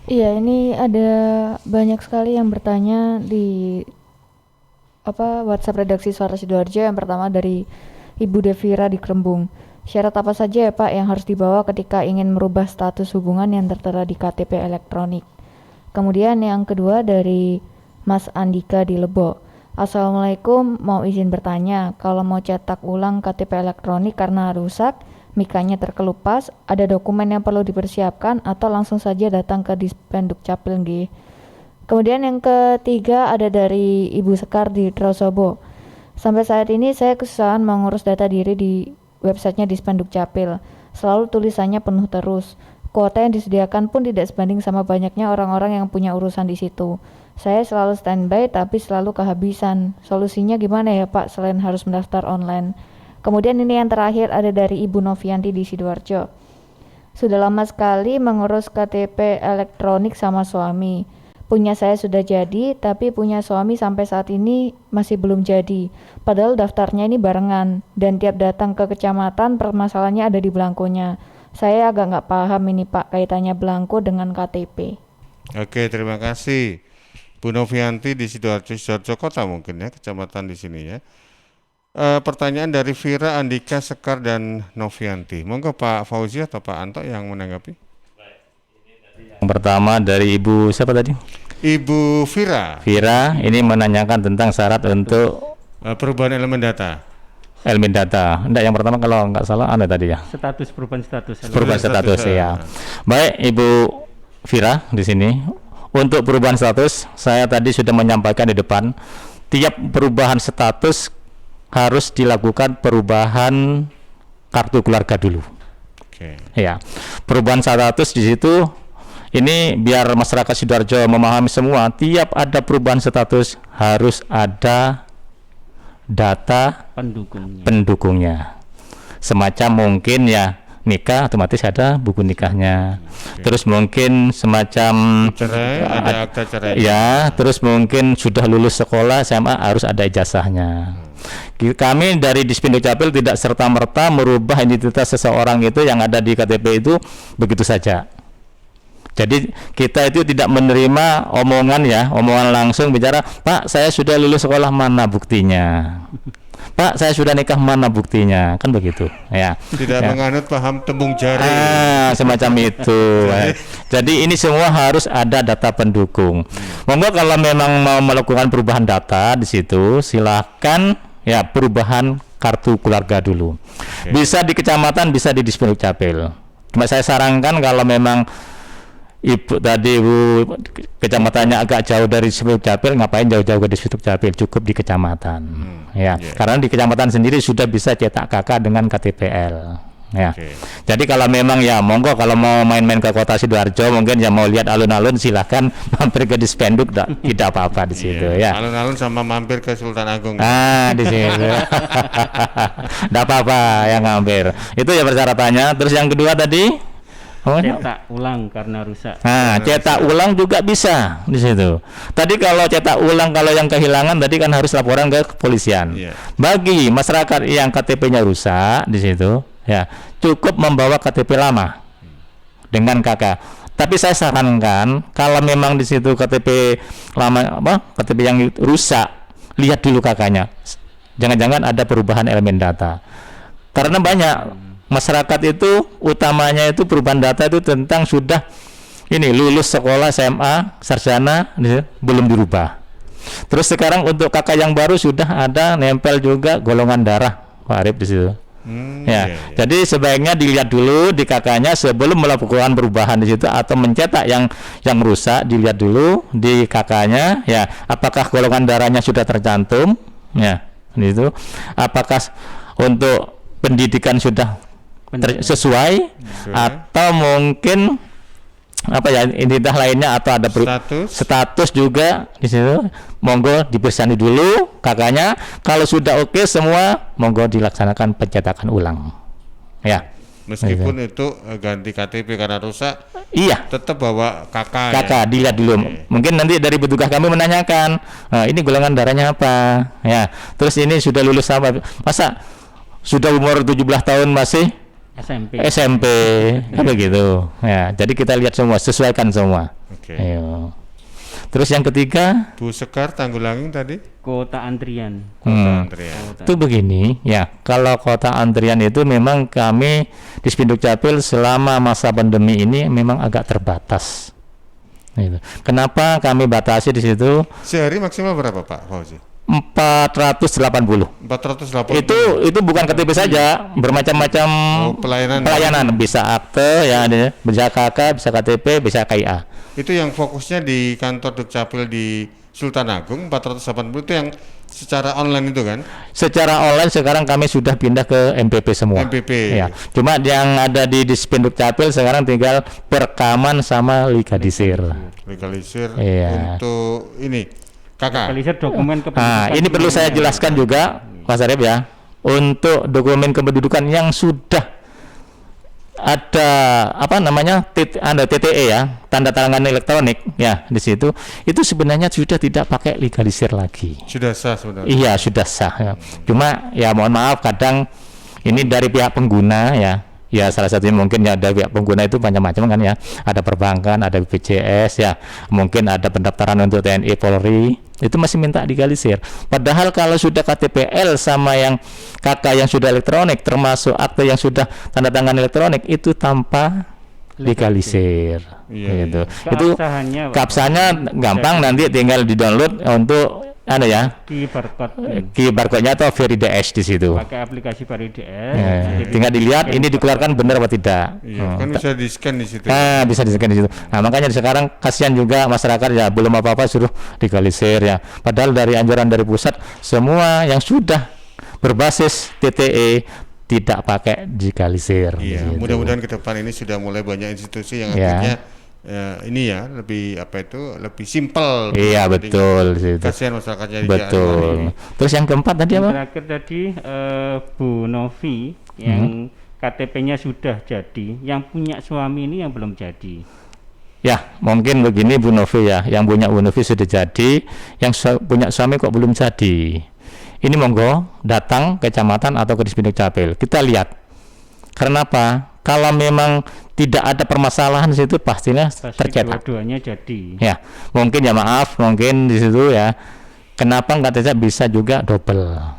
Iya, ini ada banyak sekali yang bertanya di WhatsApp redaksi Suara Sidoarjo. Yang pertama dari Ibu Devira di Krembung. Syarat apa saja ya Pak yang harus dibawa ketika ingin merubah status hubungan yang tertera di KTP elektronik? Kemudian yang kedua dari Mas Andika di Lebo. Assalamualaikum, mau izin bertanya, kalau mau cetak ulang KTP elektronik karena rusak, mikanya terkelupas, ada dokumen yang perlu dipersiapkan atau langsung saja datang ke Dispenduk Capil nggih? Kemudian yang ketiga ada dari Ibu Sekar di Trosobo. Sampai saat ini saya kesusahan mengurus data diri di websitenya Dispenduk Capil. Selalu tulisannya penuh terus. Kuota yang disediakan pun tidak sebanding sama banyaknya orang-orang yang punya urusan di situ. Saya selalu standby tapi selalu kehabisan. Solusinya gimana ya Pak selain harus mendaftar online? Kemudian ini yang terakhir ada dari Ibu Novianti di Sidoarjo. Sudah lama sekali mengurus KTP elektronik sama suami. Punya saya sudah jadi, tapi punya suami sampai saat ini masih belum jadi. Padahal daftarnya ini barengan, dan tiap datang ke kecamatan permasalahannya ada di belangkonya. Saya agak nggak paham ini Pak, kaitannya belangko dengan KTP. Oke, terima kasih. Bu Novianti di Sidoarjo Kota mungkin ya, kecamatan di sini ya. Pertanyaan dari Vira, Andika, Sekar, dan Novianti. Monggo Pak Fauzi atau Pak Anto yang menanggapi. Yang pertama dari Ibu siapa tadi? Ibu Vira. Vira ini menanyakan tentang syarat untuk perubahan elemen data. Elemen data. Enggak, yang pertama kalau nggak salah ada tadi ya. Status perubahan status. Perubahan status ya. Baik Ibu Vira di sini. Untuk perubahan status, saya tadi sudah menyampaikan di depan, tiap perubahan status harus dilakukan perubahan kartu keluarga dulu. Oke. Ya, perubahan status di situ ini biar masyarakat Sidoarjo memahami semua, tiap ada perubahan status harus ada data pendukungnya. Semacam mungkin ya nikah otomatis ada buku nikahnya. Terus mungkin semacam cerai, ada akta cerai. Ya, terus mungkin sudah lulus sekolah SMA harus ada ijazahnya. Kami dari Dispenduk Capil tidak serta-merta merubah identitas seseorang itu yang ada di KTP itu begitu saja. Jadi kita itu tidak menerima omongan langsung bicara, Pak saya sudah lulus sekolah, mana buktinya? Pak saya sudah nikah, mana buktinya? Kan begitu ya. Tidak menganut paham tembung jari. Semacam itu. Jadi ini semua harus ada data pendukung. Monggo kalau memang mau melakukan perubahan data di situ silakan ya perubahan kartu keluarga dulu. Bisa di kecamatan, bisa di Dispenduk Capil. Cuma saya sarankan kalau memang Ibu tadi Ibu kecamatannya agak jauh dari Dispenduk Capil, ngapain jauh-jauh ke Dispenduk Capil, cukup di kecamatan. Karena di kecamatan sendiri sudah bisa cetak KK dengan KTPL. Ya. Jadi kalau memang ya monggo kalau mau main-main ke Kota Sidoarjo mungkin ya mau lihat alun-alun silahkan mampir ke Dispenduk, tidak apa-apa di situ ya. Alun-alun sama mampir ke Sultan Agung. Di situ. Tidak apa-apa yang mampir. Itu ya persyaratannya. Terus yang kedua tadi cetak ulang karena rusak. Cetak ulang juga bisa di situ. Tadi kalau cetak ulang kalau yang kehilangan tadi kan harus laporan ke kepolisian. Bagi masyarakat yang KTP-nya rusak di situ, ya cukup membawa KTP lama dengan KK. Tapi saya sarankan kalau memang di situ KTP lama KTP yang rusak, lihat dulu KK-nya. Jangan-jangan ada perubahan elemen data. Karena banyak masyarakat itu utamanya itu perubahan data itu tentang sudah ini lulus sekolah SMA, sarjana belum dirubah. Terus sekarang untuk kakak yang baru sudah ada nempel juga golongan darah Pak Arif di situ. Jadi sebaiknya dilihat dulu di kakaknya sebelum melakukan perubahan di situ atau mencetak yang rusak, dilihat dulu di kakaknya ya apakah golongan darahnya sudah tercantum ya itu, apakah untuk pendidikan sudah sesuai atau mungkin identitas lainnya atau ada status juga di situ. Monggo dipersani dulu kakaknya. Kalau sudah oke semua, monggo dilaksanakan pencetakan ulang. Ya. Meskipun itu ganti KTP karena rusak, tetap bawa kakak. Kakak dilihat dulu. Mungkin nanti dari petugas kami menanyakan, ini golongan darahnya apa? Ya. Terus ini sudah lulus apa? Masa sudah umur 17 tahun masih SMP apa gitu ya. Jadi kita lihat semua, sesuaikan semua. Ayo. Terus yang ketiga Bu Sekar Tanggulangin tadi kota antrian. Itu begini ya, kalau kota antrian itu memang kami di Dispenduk Capil selama masa pandemi ini memang agak terbatas gitu. Kenapa kami batasi di situ? Sehari maksimal berapa Pak Fauzi? 480. Itu bukan KTP saja, bermacam-macam pelayanan. Bisa akte ya, bisa KK, bisa KTP, bisa KIA. Itu yang fokusnya di kantor Dukcapil di Sultan Agung 480 itu yang secara online itu kan? Secara online sekarang kami sudah pindah ke MPP semua. MPP. Ya. Cuma yang ada di Dispenduk Capil sekarang tinggal perekaman sama legalisir. Legalisir Iya. untuk ini kakak. Legalisir dokumen kependudukan. Nah, ini perlu saya jelaskan juga, Mas Arif ya. Untuk dokumen kependudukan yang sudah ada ada TTE ya, tanda tangan elektronik ya di situ, itu sebenarnya sudah tidak pakai legalisir lagi. Sudah sah sebenarnya. Iya, sudah sah ya. Cuma ya mohon maaf kadang ini dari pihak pengguna ya. Ya salah satunya mungkin ya dari pihak pengguna itu macam-macam kan ya. Ada perbankan, ada BPJS ya. Mungkin ada pendaftaran untuk TNI Polri. Itu masih minta legalisir. Padahal kalau sudah KTPL sama yang KK yang sudah elektronik, termasuk akte yang sudah tanda tangan elektronik, itu tanpa legalisir. Iya, Gitu. iya. Itu keabsahannya gampang, nanti tinggal di-download untuk barcode-nya atau VeriDS di situ. Pakai aplikasi VeriDS. Tinggal dilihat ini dikeluarkan benar atau tidak. Iya, kan bisa di-scan di situ. Bisa di-scan di situ. Nah, makanya sekarang kasihan juga masyarakat ya, belum apa-apa suruh legalisir ya. Padahal dari anjuran dari pusat semua yang sudah berbasis TTE tidak pakai legalisir. Iya, gitu. mudah-mudahan ke depan ini sudah mulai banyak institusi yang akhirnya ini ya lebih lebih simpel. Iya betul. Kasihan masyarakatnya. Betul. Terus yang keempat tadi apa? Terakhir tadi Bu Novi yang KTP-nya sudah jadi, yang punya suami ini yang belum jadi. Ya mungkin begini Bu Novi ya, yang punya Bu Novi sudah jadi, yang punya suami kok belum jadi. Ini monggo datang ke kecamatan atau ke Dispenduk Capil. Kita lihat. Karena apa? Kalau memang tidak ada permasalahan di situ pastinya tercetak. Dua-duanya jadi. Ya, mungkin ya maaf, mungkin di situ ya. Kenapa nggak bisa juga double?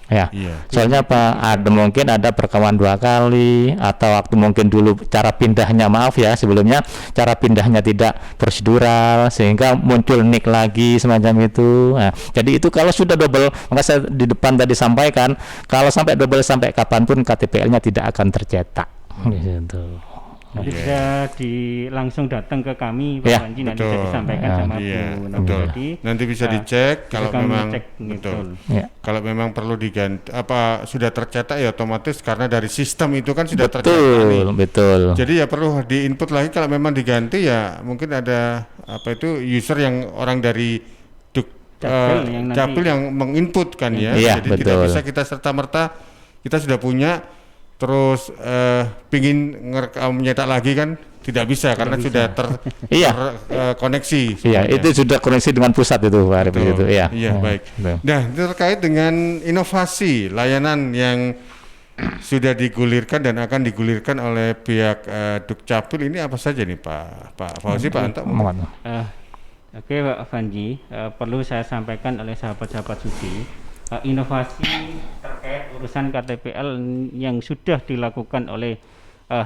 Ya, soalnya apa? Mungkin ada perekaman 2 kali atau waktu mungkin dulu cara pindahnya sebelumnya cara pindahnya tidak prosedural sehingga muncul nick lagi semacam itu. Nah, jadi itu kalau sudah double, maka saya di depan tadi sampaikan kalau sampai double sampai kapanpun KTPL-nya tidak akan tercetak. Gitu. Jadi bisa langsung datang ke kami Pak Panji, nanti bisa disampaikan sama Bu Novi. Nanti bisa dicek kalau memang betul. Kalau memang perlu diganti sudah tercetak ya otomatis karena dari sistem itu kan sudah tercetak. Betul. Jadi ya perlu diinput lagi kalau memang diganti ya mungkin ada user yang orang dari Capil yang menginput kan ya. Jadi tidak bisa kita serta-merta kita sudah punya terus pingin menyetak lagi kan tidak bisa karena sudah terkoneksi. Iya, itu sudah koneksi dengan pusat itu Pak Arif itu. Iya, baik. Nah, terkait dengan inovasi layanan yang sudah digulirkan dan akan digulirkan oleh pihak Dukcapil ini apa saja nih Pak Fauzi, Pak Anto? Oke Pak Panji, perlu saya sampaikan oleh sahabat-sahabat Sudi. Inovasi terkait urusan KTPL yang sudah dilakukan oleh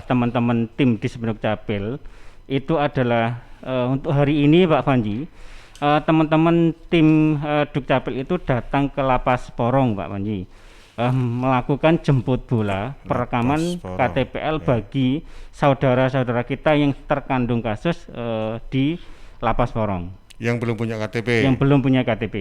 teman-teman tim di Dispenduk Capil itu adalah untuk hari ini Pak Panji, teman-teman tim Dukcapil itu datang ke Lapas Porong Pak Panji, melakukan jemput bola perekaman KTPL bagi saudara-saudara kita yang terkandung kasus di Lapas Porong. Yang belum punya KTP. Yang belum punya KTP,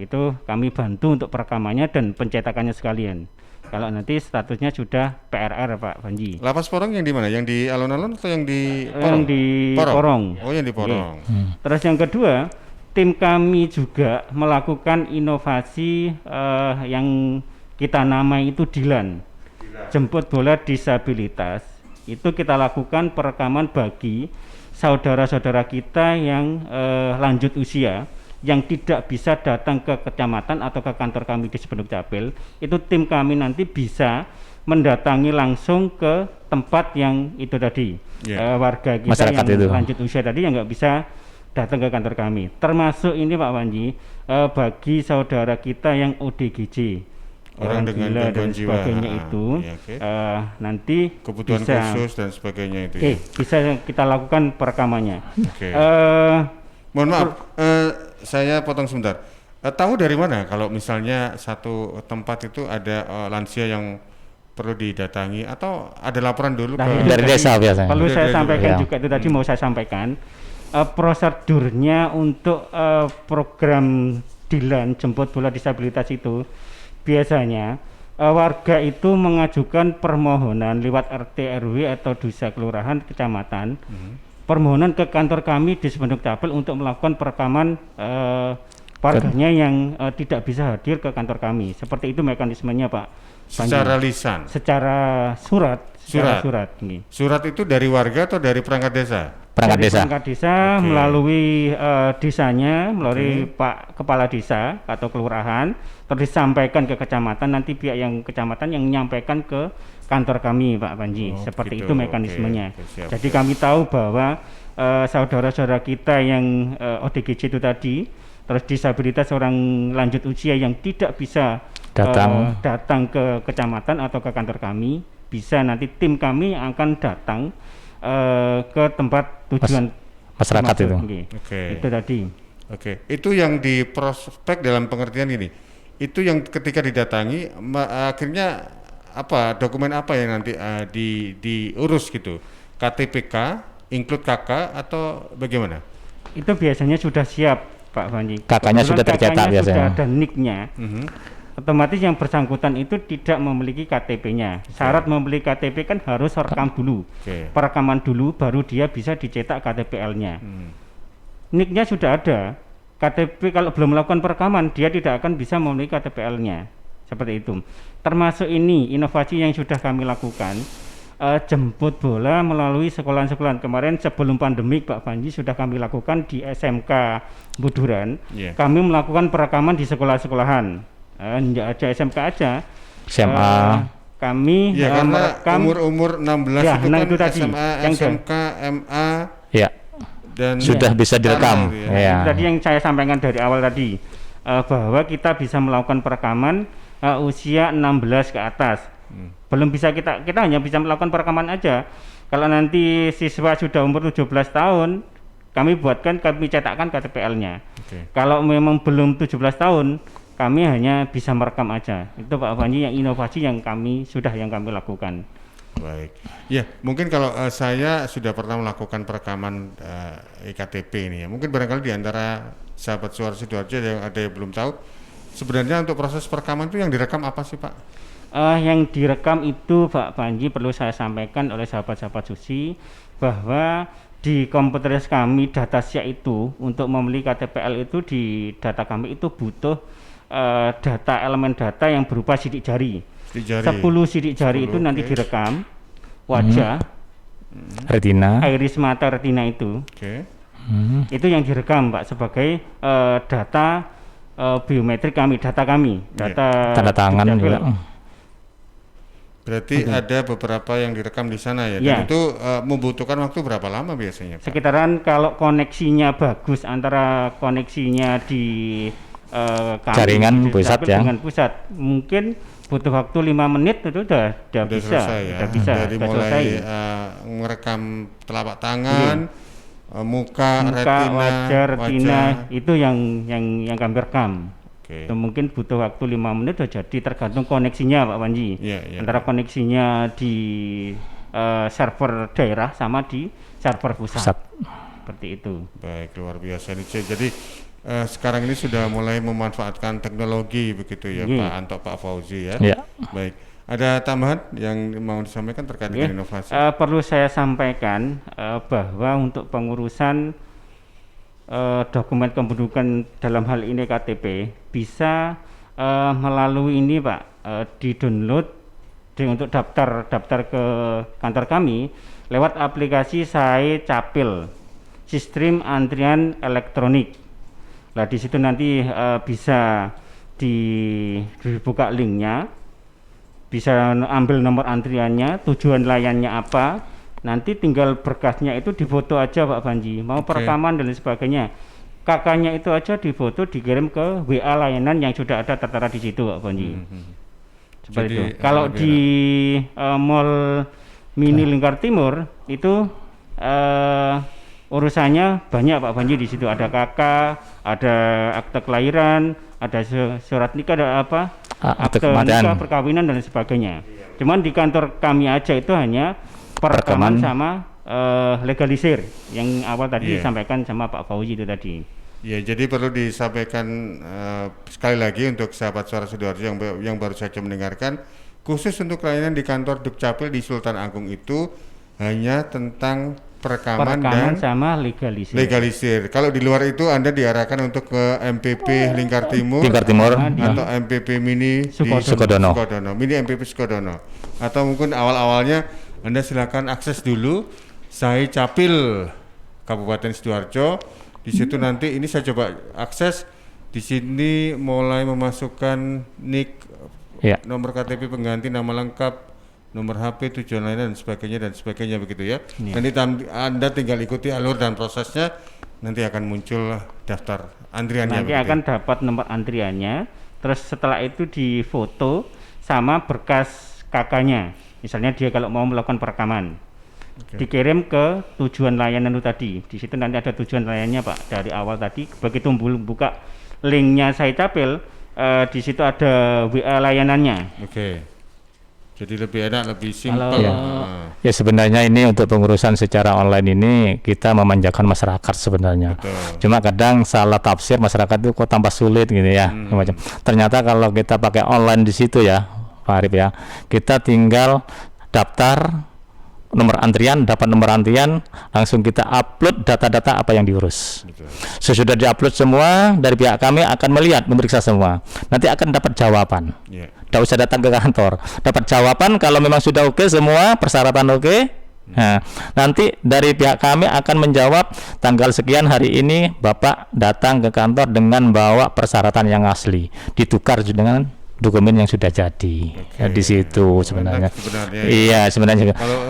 itu kami bantu untuk perekamannya dan pencetakannya sekalian. Kalau nanti statusnya sudah PRR Pak Panji. Lapas Porong yang di mana? Yang di alun-alun atau yang di Porong? Yang di Porong. Oh, yang di Porong. Terus yang kedua, tim kami juga melakukan inovasi yang kita namai itu Dilan. Jemput bola disabilitas. Itu kita lakukan perekaman bagi saudara-saudara kita yang lanjut usia yang tidak bisa datang ke kecamatan atau ke kantor kami di Dispenduk Capil, itu tim kami nanti bisa mendatangi langsung ke tempat yang itu tadi, warga kita masyarakat yang itu lanjut usia tadi yang nggak bisa datang ke kantor kami. Termasuk ini Pak Panji, bagi saudara kita yang ODGJ, orang gila dan sebagainya itu, nanti kebutuhan khusus dan sebagainya itu. Bisa kita lakukan perekamannya. Mohon maaf, saya potong sebentar. Tahu dari mana kalau misalnya satu tempat itu ada lansia yang perlu didatangi atau ada laporan dulu dari desa biasanya? Perlu saya sampaikan juga itu tadi mau saya sampaikan prosedurnya untuk program Dilan jemput bola disabilitas itu biasanya warga itu mengajukan permohonan lewat RT RW atau dusa kelurahan kecamatan, permohonan ke kantor kami di Sumenduk Capil untuk melakukan perekaman warganya yang tidak bisa hadir ke kantor kami. Seperti itu mekanismenya, Pak. Secara lisan? Secara surat. Surat itu dari warga atau dari perangkat desa? Perangkat desa melalui desanya, melalui Pak Kepala Desa atau kelurahan, terus disampaikan ke kecamatan, nanti pihak yang kecamatan yang menyampaikan ke kantor kami, Pak Panji. Seperti itu mekanismenya. Jadi kami tahu bahwa saudara-saudara kita yang ODGJ itu tadi, terus disabilitas orang lanjut usia yang tidak bisa datang ke kecamatan atau ke kantor kami, bisa nanti tim kami akan datang ke tempat tujuan masyarakat itu. Itu tadi. Itu yang di prospek dalam pengertian ini. Itu yang ketika didatangi akhirnya apa, dokumen apa yang nanti diurus gitu? KTPK, include KK atau bagaimana? Itu biasanya sudah siap, Pak Panji. Kakaknya sudah tercetak biasanya. Sudah ada NIK-nya. Otomatis yang bersangkutan itu tidak memiliki KTP-nya. Syarat membeli KTP kan harus rekam dulu. Perekaman dulu baru dia bisa dicetak KTPL-nya. NIK-nya sudah ada. KTP kalau belum melakukan perekaman dia tidak akan bisa memiliki KTPL-nya. Seperti itu. Termasuk ini inovasi yang sudah kami lakukan. Jemput bola melalui sekolahan-sekolahan. Kemarin sebelum pandemik Pak Panji sudah kami lakukan di SMK Buduran. Kami melakukan perekaman di sekolah-sekolahan. Enggak aja SMK aja. SMA. Kami merekam umur 16 itu kan itu tadi, SMA, SMK, MA. Ya. Dan sudah bisa direkam. Tadi yang saya sampaikan dari awal tadi bahwa kita bisa melakukan perekaman usia 16 ke atas. Belum bisa kita hanya bisa melakukan perekaman aja. Kalau nanti siswa sudah umur 17 tahun, kami cetakkan KTPL-nya. Kalau memang belum 17 tahun, kami hanya bisa merekam aja. Itu Pak Panji yang inovasi yang kami lakukan. Baik. Ya, mungkin kalau saya sudah pernah melakukan perekaman iktp ini ya. Mungkin barangkali di antara sahabat Suara Sidoarjo yang ada yang belum tahu, sebenarnya untuk proses perekaman itu yang direkam apa sih, Pak? Yang direkam itu Pak Panji perlu saya sampaikan oleh sahabat-sahabat Susi bahwa di komputer kami data siak itu untuk membeli KTPL itu di data kami itu butuh data elemen data yang berupa sidik jari. 10 sidik jari itu nanti direkam wajah, retina, iris mata, retina itu. Itu yang direkam Pak sebagai data biometrik kami, data tanda tangan juga. Berarti ada beberapa yang direkam di sana ya. Dan itu membutuhkan waktu berapa lama biasanya, Pak? Sekitaran kalau koneksinya bagus antara koneksinya di jaringan pusat ya. Dengan pusat mungkin butuh waktu 5 menit itu udah bisa. Selesai, ya. Udah bisa. Dari mulai merekam telapak tangan, muka, retina, wajah, retina itu yang kami rekam. Itu mungkin butuh waktu 5 menit udah jadi, tergantung koneksinya Pak Panji. Antara koneksinya di server daerah sama di server pusat. Seperti itu. Baik, luar biasa nih. Jadi sekarang ini sudah mulai memanfaatkan teknologi begitu ya Pak Anto, Pak Fauzi ya. Baik. Ada tambahan yang mau disampaikan terkait dengan inovasi? Perlu saya sampaikan bahwa untuk pengurusan dokumen kependudukan dalam hal ini KTP bisa melalui ini Pak, di-download untuk daftar ke kantor kami lewat aplikasi Sae Capil, sistem antrian elektronik. Nah di situ nanti bisa dibuka linknya, bisa ambil nomor antriannya, tujuan layannya apa, nanti tinggal berkasnya itu difoto aja Pak Panji, mau perekaman dan sebagainya, kakaknya itu aja difoto, dikirim ke WA layanan yang sudah ada tertera di situ Pak Panji. Seperti itu. Kalau di Mall Mini Lingkar Timur itu urusannya banyak Pak Panji, di situ ada KK, ada akte kelahiran, ada surat nikah, ada apa, akte nikah, perkawinan dan sebagainya. Cuman di kantor kami aja itu hanya perekaman sama legalisir yang awal tadi disampaikan sama Pak Fauzi itu tadi. Ya, jadi perlu disampaikan sekali lagi untuk sahabat Suara Sidoarjo yang baru saja mendengarkan, khusus untuk layanan di kantor Dukcapil di Sultan Agung itu hanya tentang perekaman dan sama legalisir. Kalau di luar itu Anda diarahkan untuk ke MPP Lingkar Timur atau MPP Mini Sukodono. Mini MPP Sukodono. Atau mungkin awal-awalnya Anda silakan akses dulu Sai Capil Kabupaten Sidoarjo. Di situ nanti ini saya coba akses, di sini mulai memasukkan NIK, nomor KTP pengganti, nama lengkap, nomor HP, tujuan layanan dan sebagainya begitu ya. Nanti Anda tinggal ikuti alur dan prosesnya, nanti akan muncul daftar antriannya. Nanti akan dapat nomor antriannya, terus setelah itu difoto sama berkas KK-nya. Misalnya dia kalau mau melakukan perekaman. Dikirim ke tujuan layanan itu tadi. Di situ nanti ada tujuan layanannya Pak dari awal tadi. Begitu buka linknya Sai Capil, di situ ada WA layanannya. Jadi lebih enak, lebih simpel. Ya sebenarnya ini untuk pengurusan secara online ini kita memanjakan masyarakat sebenarnya. Cuma kadang salah tafsir masyarakat itu kok tambah sulit gitu ya. Ternyata kalau kita pakai online di situ ya, Pak Arif ya, kita tinggal daftar nomor antrian, dapat nomor antrian, langsung kita upload data-data apa yang diurus. Sesudah diupload semua, dari pihak kami akan melihat, memeriksa semua. Nanti akan dapat jawaban. Tidak usah datang ke kantor. Dapat jawaban kalau memang sudah oke semua, persyaratan oke. Nah, nanti dari pihak kami akan menjawab tanggal sekian hari ini Bapak datang ke kantor dengan bawa persyaratan yang asli, ditukar dengan dokumen yang sudah jadi. Di situ sebenarnya. Iya sebenarnya. Kalau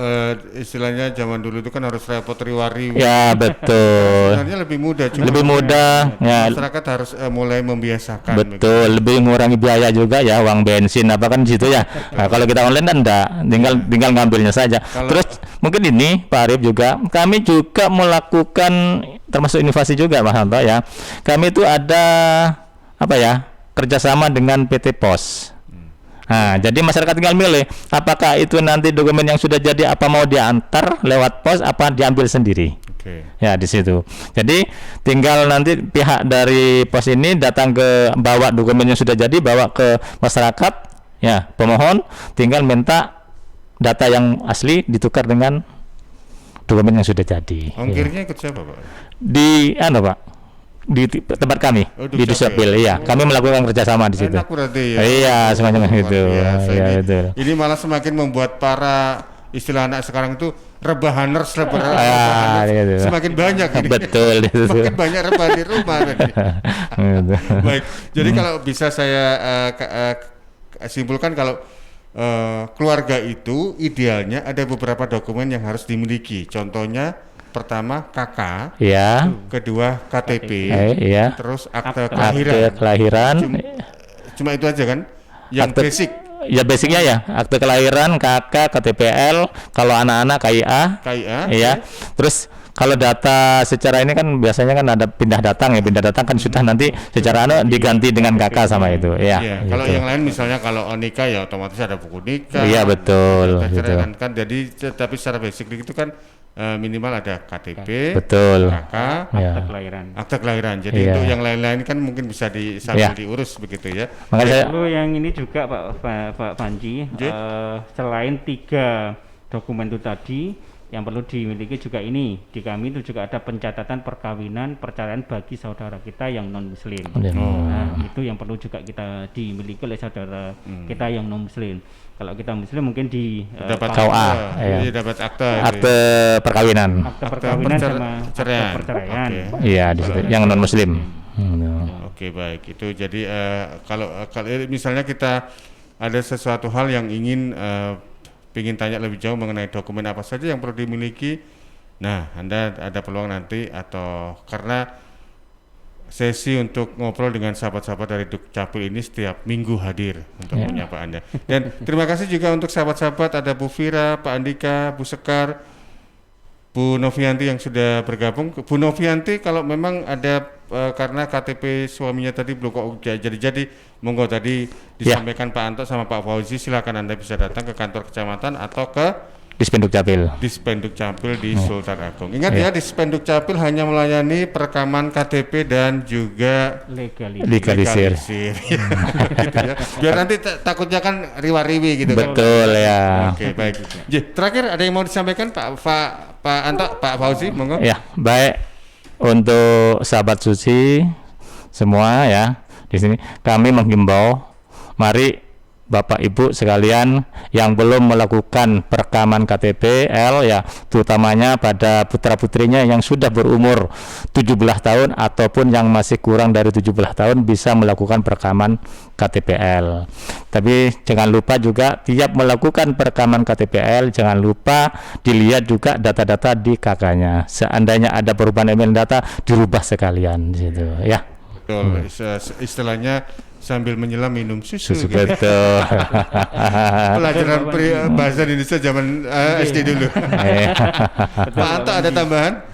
istilahnya zaman dulu itu kan harus repot riwari. Ya betul. Sebenarnya lebih mudah. Lebih mudah. Ya. Masyarakat harus mulai membiasakan. Betul. Lebih mengurangi biaya juga ya, uang bensin apa kan di situ ya. Nah, kalau kita online kan enggak, tinggal ngambilnya saja. Terus mungkin ini Pak Arif juga, kami juga melakukan termasuk inovasi juga Mas Hanto ya. Kami itu ada kerjasama dengan PT Pos. Nah, jadi masyarakat tinggal milih apakah itu nanti dokumen yang sudah jadi apa mau diantar lewat pos apa diambil sendiri. Ya di situ. Jadi tinggal nanti pihak dari pos ini datang ke bawa dokumen yang sudah jadi, bawa ke masyarakat ya, pemohon tinggal minta data yang asli ditukar dengan dokumen yang sudah jadi. Ongkirnya ikut siapa Pak? Pak, di tempat kami di Dukcapil, iya. Kami melakukan kerjasama di situ. Enak berarti ya. Iya, semacam itu. Iya, betul. Ini malah semakin membuat para istilah anak sekarang itu rebahaners, semakin banyak ini. Betul. Semakin banyak rebahan di rumah tadi. Baik, jadi kalau bisa saya simpulkan kalau keluarga itu idealnya ada beberapa dokumen yang harus dimiliki. Contohnya pertama KK, kedua KTP, terus akte kelahiran. Cuma itu aja kan? Yang basic. Ya basicnya ya, akte kelahiran, KK, KTPL, kalau anak-anak KIA, ya. Terus kalau data secara ini kan biasanya kan ada pindah datang kan sudah nanti secara diganti dengan KK sama itu, ya. Gitu. Kalau yang lain misalnya kalau nikah ya otomatis ada buku nikah. Iya betul. Gitu. Kan jadi tapi secara basic itu kan minimal ada KTP, KK, akte kelahiran. Jadi untuk yang lain-lain kan mungkin bisa sambil diurus begitu ya. Lalu yang ini juga Pak Panji, selain 3 dokumen itu tadi, yang perlu dimiliki juga ini di kami itu juga ada pencatatan perkawinan perceraian bagi saudara kita yang non muslim. Nah, itu yang perlu juga kita dimiliki oleh saudara kita yang non muslim. Kalau kita muslim mungkin dapat KUA, dapat akte perkawinan. Akte perkawinan sama perceraian. Iya, di situ yang non muslim. Oke, baik. Itu jadi kalau misalnya kita ada sesuatu hal yang ingin ingin tanya lebih jauh mengenai dokumen apa saja yang perlu dimiliki, nah Anda ada peluang nanti atau karena sesi untuk ngobrol dengan sahabat-sahabat dari Dukcapil ini setiap minggu hadir untuk menyapa Anda. Dan terima kasih juga untuk sahabat-sahabat, ada Bu Fira, Pak Andika, Bu Sekar, Bu Novianti yang sudah bergabung. Bu Novianti kalau memang ada karena KTP suaminya tadi belum kok jadi monggo tadi disampaikan Pak Anto sama Pak Fauzi, silakan Anda bisa datang ke kantor kecamatan atau ke di Spenduk Capil. Di Spenduk Capil di Sultan Agung. Ingat ya, di Spenduk Capil hanya melayani perekaman KTP dan juga legalisir. Gitu ya. Biar nanti takutnya kan riwa-riwi gitu kan. Betul ya. Oke, baik. Terakhir ada yang mau disampaikan Pak Anto, Pak Fauzi, monggo. Ya, baik. Untuk sahabat suci semua ya, di sini kami menghimbau, mari Bapak Ibu sekalian yang belum melakukan perekaman KTPL ya, terutamanya pada putra-putrinya yang sudah berumur 17 tahun ataupun yang masih kurang dari 17 tahun bisa melakukan perekaman KTPL. Tapi jangan lupa juga tiap melakukan perekaman KTPL jangan lupa dilihat juga data-data di KK-nya. Seandainya ada perubahan email data dirubah sekalian gitu ya. Betul, istilahnya sambil menyelam minum susu. Betul. Pelajaran bahasa Indonesia zaman SD dulu. Pak Anto ada tambahan?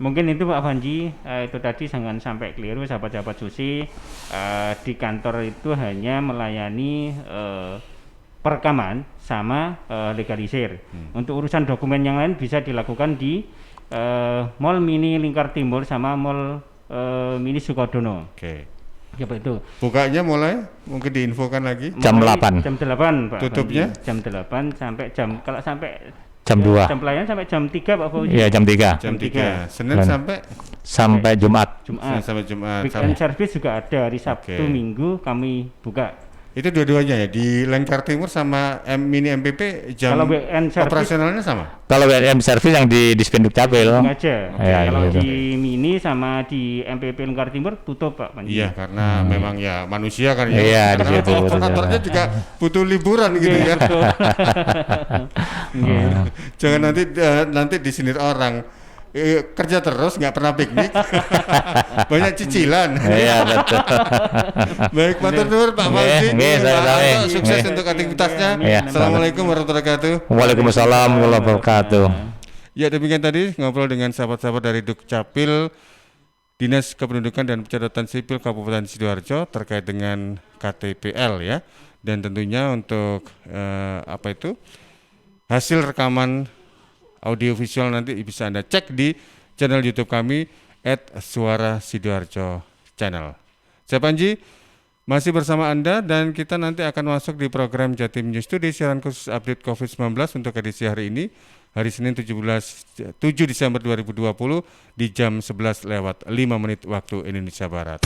Mungkin itu Pak Panji, itu tadi jangan sampai keliru sahabat-sahabat suci. Di kantor itu hanya melayani perekaman sama legalisir. Untuk urusan dokumen yang lain bisa dilakukan di Mall Mini Lingkar Timur sama Mall Mini Sukodono. Oke. Ya Pak itu. Bukanya mulai mungkin diinfokan lagi. Jam 8. Jam 8 Pak. Tutupnya? Jam 8 sampai kalau sampai jam 2. Jam pelayanan sampai jam 3 Pak Fauzi. Iya, jam 3. Jam 3. Senin sampai Jumat. Senin sampai Jumat. Weekend service juga ada hari Sabtu Minggu kami buka. Itu dua-duanya ya, di Lingkar Timur sama Mini MPP jam operasionalnya sama? Kalau WM service yang di Spenduk Capil aja. Ya, kalau gitu. di Mini sama di MPP Lingkar Timur tutup Pak Panji. Iya, karena memang ya manusia kan ya. Iya, di situ. Operatornya juga butuh liburan gitu ya. Jangan nanti disindir orang. Kerja terus nggak pernah piknik. Banyak cicilan. Iya, betul. Baik, matur nuwun Pak Fauzi. Sukses untuk aktivitasnya. Assalamualaikum warahmatullahi wabarakatuh. Waalaikumsalam warahmatullahi wabarakatuh. Ya, demikian tadi ngobrol dengan sahabat-sahabat dari Dukcapil Dinas Kependudukan dan Pencatatan Sipil Kabupaten Sidoarjo terkait dengan KTPL ya. Dan tentunya untuk hasil rekaman audiovisual nanti bisa Anda cek di channel YouTube kami @suara_sidoarjo channel. Saya Panji masih bersama Anda dan kita nanti akan masuk di program Jatim News Today siaran khusus update COVID-19 untuk edisi hari ini, hari Senin 7 Desember 2020 di jam 11:05 waktu Indonesia Barat.